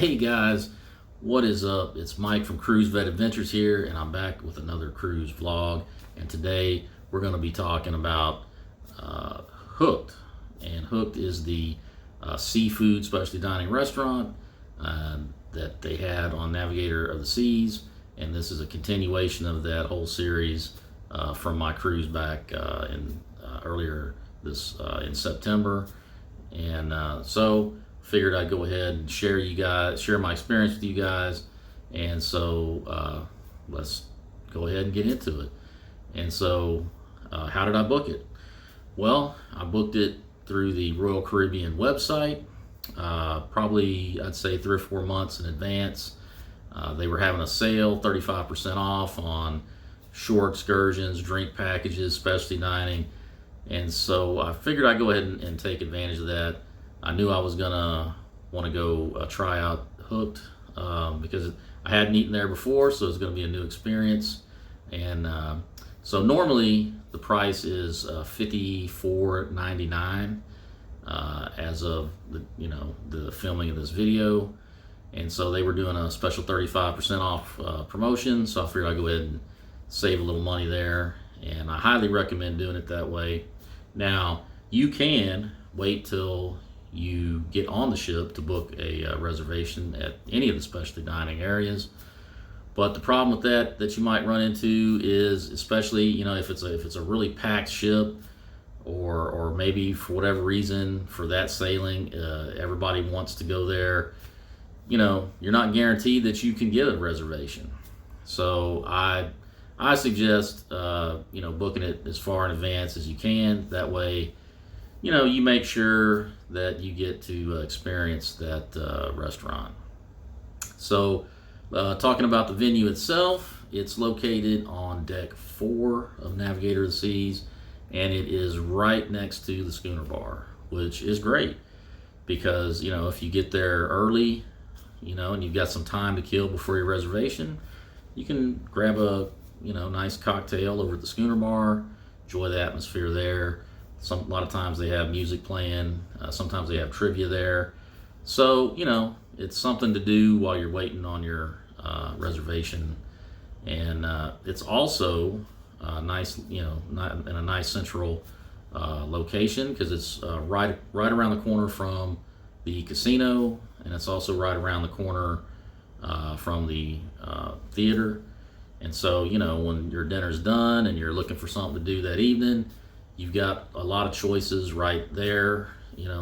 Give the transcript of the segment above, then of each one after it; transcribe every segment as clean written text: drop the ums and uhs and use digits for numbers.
Hey guys, what is up? It's Mike from Cruise Vet Adventures here, and I'm back with another cruise vlog. And today we're going to be talking about Hooked. And Hooked is the seafood specialty dining restaurant that they had on Navigator of the Seas. And this is a continuation of that whole series from my cruise back earlier this in September. And so figured I'd go ahead and share my experience with you guys. And so let's go ahead and get into it. And so how did I book it? Well, I booked it through the Royal Caribbean website, probably I'd say 3 or 4 months in advance. They were having a sale, 35% off on shore excursions, drink packages, specialty dining. And so I figured I'd go ahead and take advantage of that. I knew I was gonna want to go try out Hooked because I hadn't eaten there before, so it's gonna be a new experience. And so normally the price is $54.99 as of the filming of this video. And so they were doing a special 35% off promotion, so I figured I'd go ahead and save a little money there. And I highly recommend doing it that way. Now, you can wait till you get on the ship to book a reservation at any of the specialty dining areas. But the problem with that you might run into is, especially if it's a really packed ship, or maybe for whatever reason for that sailing everybody wants to go there, you're not guaranteed that you can get a reservation. So I suggest booking it as far in advance as you can. That way you make sure that you get to experience that restaurant. So talking about the venue itself, it's located on deck 4 of Navigator of the Seas, and it is right next to the schooner bar, which is great because if you get there early and you've got some time to kill before your reservation, you can grab a nice cocktail over at the schooner bar, enjoy the atmosphere there. A lot of times they have music playing, sometimes they have trivia there. So, it's something to do while you're waiting on your reservation. And it's also nice, in a nice central location, because it's right around the corner from the casino, and it's also right around the corner from the theater. And so, when your dinner's done and you're looking for something to do that evening, you've got a lot of choices right there.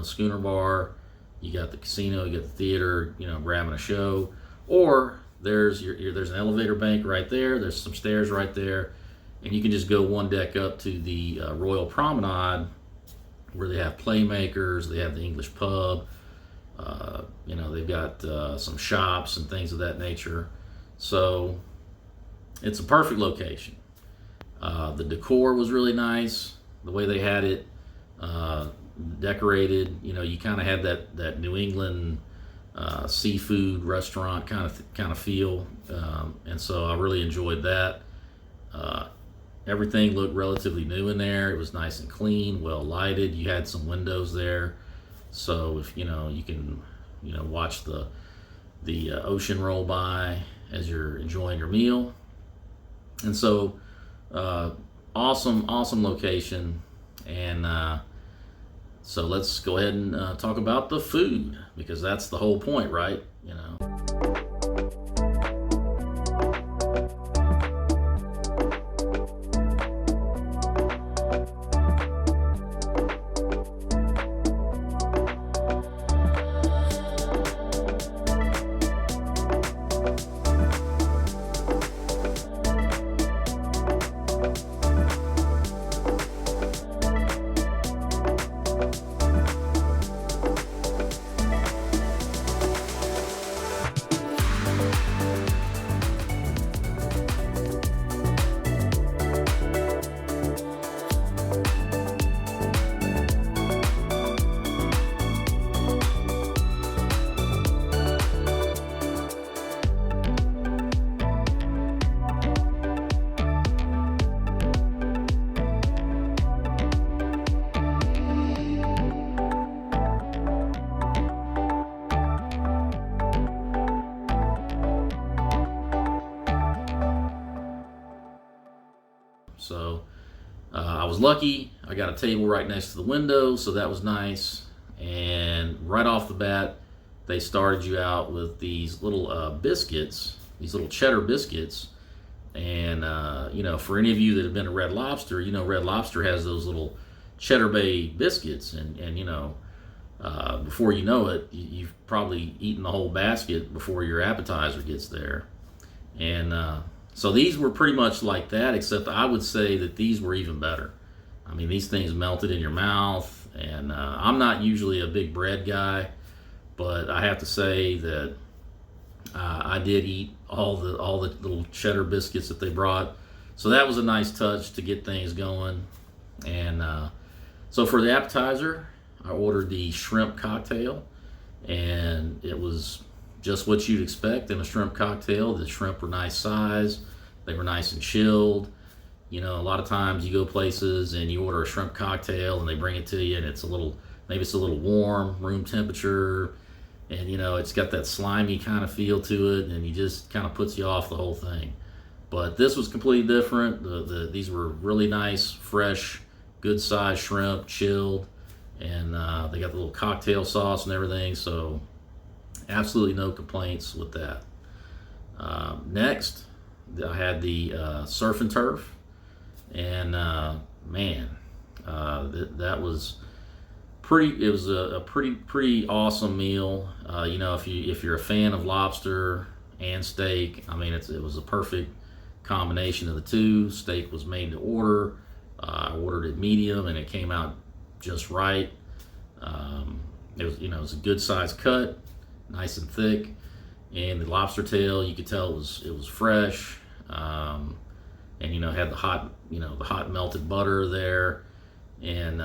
Schooner bar, you got the casino, you got the theater, grabbing a show, or there's an elevator bank right there. There's some stairs right there, and you can just go one deck up to the Royal Promenade, where they have playmakers, they have the English pub, they've got some shops and things of that nature. So it's a perfect location. The decor was really nice. The way they had it decorated, you kind of had that New England seafood restaurant kind of feel, and so I really enjoyed that. Everything looked relatively new in there. It was nice and clean, well lighted. You had some windows there, so if you can watch the ocean roll by as you're enjoying your meal. And so awesome location. And so let's go ahead and talk about the food, because that's the whole point, right? was lucky. I got a table right next to the window, so that was nice. And right off the bat, they started you out with these little biscuits, these little cheddar biscuits. And, for any of you that have been to Red Lobster, Red Lobster has those little Cheddar Bay biscuits. And before you know it, you've probably eaten the whole basket before your appetizer gets there. And so these were pretty much like that, except I would say that these were even better. I mean, these things melted in your mouth. And I'm not usually a big bread guy, but I have to say that I did eat all the little cheddar biscuits that they brought, so that was a nice touch to get things going. And so for the appetizer, I ordered the shrimp cocktail, and it was just what you'd expect in a shrimp cocktail. The shrimp were nice size, they were nice and chilled. A lot of times you go places and you order a shrimp cocktail and they bring it to you, and maybe it's a little warm, room temperature. And it's got that slimy kind of feel to it, and it just kind of puts you off the whole thing. But this was completely different. These were really nice, fresh, good sized shrimp, chilled, and they got the little cocktail sauce and everything. So absolutely no complaints with that. Next, I had the surf and turf, and that was pretty. It was a pretty awesome meal. If you're a fan of lobster and steak, I mean it was a perfect combination of the two. Steak was made to order. I ordered it medium, and it came out just right. It was a good sized cut, nice and thick, and the lobster tail, you could tell it was fresh, and had the hot melted butter there, and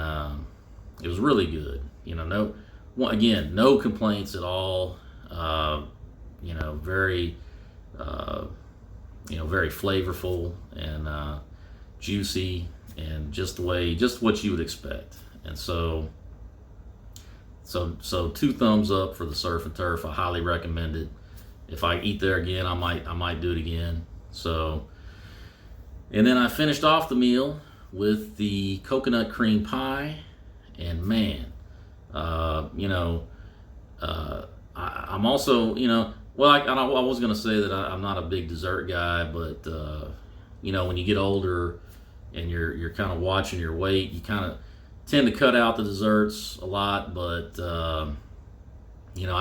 it was really good. No complaints at all. Very very flavorful and juicy, and just what you would expect. And so 2 thumbs up for the surf and turf. I highly recommend it. If I eat there again, I might do it again. So, and then I finished off the meal with the coconut cream pie, and I'm also, I was going to say that I'm not a big dessert guy, but when you get older and you're kind of watching your weight, you kind of tend to cut out the desserts a lot. But I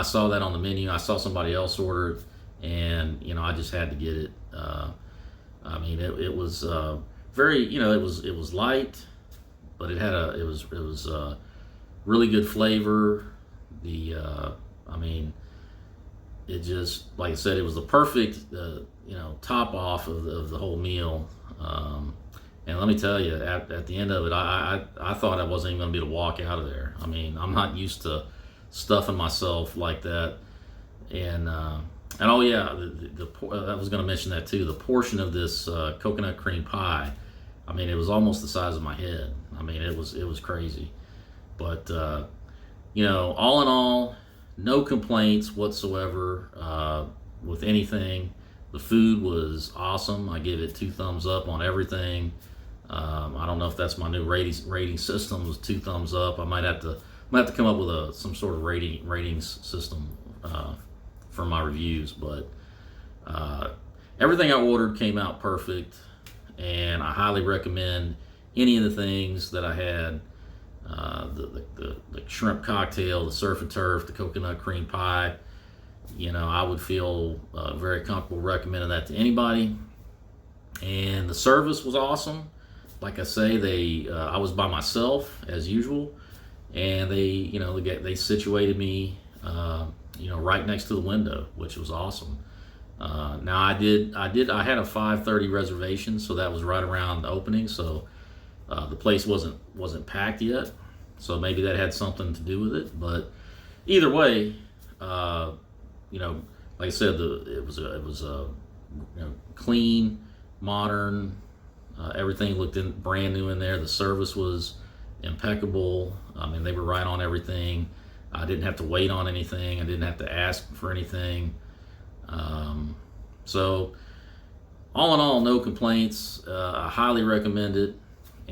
saw that on the menu. I saw somebody else order it, and I just had to get it. It was very, it was light, but it was really good flavor. It just, like I said, it was the perfect top off of the whole meal. And let me tell you, at the end of it, I thought I wasn't even going to be able to walk out of there. I mean, I'm not used to stuffing myself like that. And oh yeah, I was going to mention that too. The portion of this coconut cream pie, it was almost the size of my head. It was crazy. But all in all, no complaints whatsoever with anything. The food was awesome. I give it 2 thumbs up on everything. I don't know if that's my new rating system, was 2 thumbs up. I might have to come up with some sort of ratings system for my reviews. But everything I ordered came out perfect, and I highly recommend any of the things that I had. The shrimp cocktail, the surf and turf, the coconut cream pie. I would feel very comfortable recommending that to anybody. And the service was awesome. Like I say, I was by myself as usual, and they situated me right next to the window, which was awesome. Now I had a 5:30 reservation, so that was right around the opening. So the place wasn't packed yet, so maybe that had something to do with it. But either way, like I said, it was a clean, modern. Everything looked brand new in there. The service was impeccable. They were right on everything. I didn't have to wait on anything. I didn't have to ask for anything. So all in all, no complaints. I highly recommend it.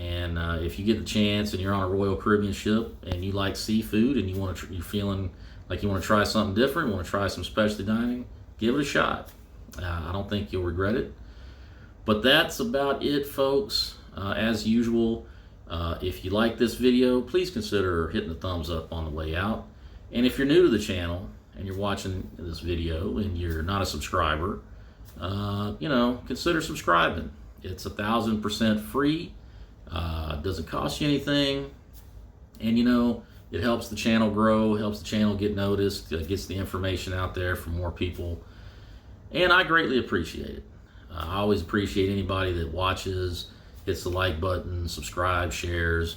And if you get the chance and you're on a Royal Caribbean ship and you like seafood and you're feeling like you want to try something different, want to try some specialty dining, give it a shot. I don't think you'll regret it. But that's about it, folks. As usual, if you like this video, please consider hitting the thumbs up on the way out. And if you're new to the channel and you're watching this video and you're not a subscriber, consider subscribing. It's 1,000% free. Doesn't cost you anything, and it helps the channel grow, helps the channel get noticed, gets the information out there for more people, and I greatly appreciate it. I always appreciate anybody that watches, hits the like button, subscribe, shares,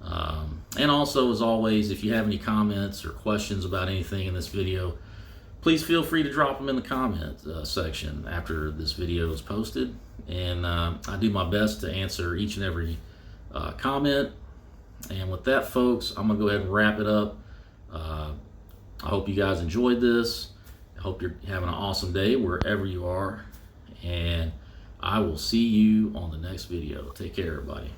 and also, as always, if you have any comments or questions about anything in this video, please feel free to drop them in the comment section after this video is posted, and I do my best to answer each and every comment. And with that, folks, I'm gonna go ahead and wrap it up. I hope you guys enjoyed this. I hope you're having an awesome day wherever you are, and I will see you on the next video. Take care, everybody.